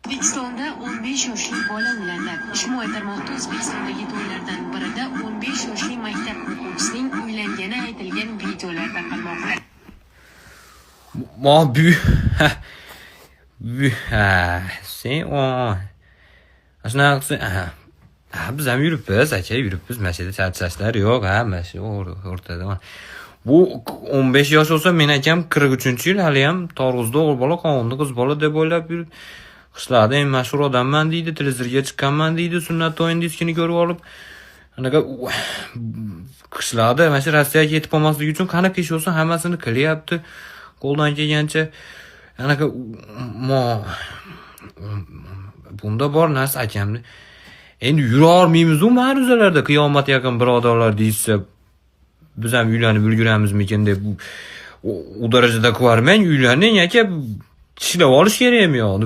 O'zbekistonda 15 yoshli bola uylandi. Ijtimoiy tarmoqda O'zbekistondagi to'ylardan birida 15 yoshli maktab o'quvchisining uylangani aytilgan videolar tarqalmoqda. Sen shunaqasi biz ham yuribmiz, aka yuribmiz. Mashina charchashlar yo'q, mashina o'rtada. Bu 15 yosh olsa, men akam 43-yil hali ham Torg'uzda o'g'il bola, Qonunda qiz bola deb o'ylab yurib. Qishlarda eng mashhur odamman deydi, televizorga chiqqanman deydi, sunnat to'yin diskini ko'rib olib. Anaqa qishlarda mana shu Rossiyaga yetib olmaslik uchun qanaqa ish bo'lsa hammasini qilyapti. Qo'ldan kelgancha anaqa bunda bor narsa akamni. Endi yura olmaymiz-ku ma'ruzalarda qiyomat yaqin birodarlar deysa, biz ham uylanib ulguramizmikin deb u darajada ko'rmang, uylaning aka, tishlab olish kerakmi yo'qmi?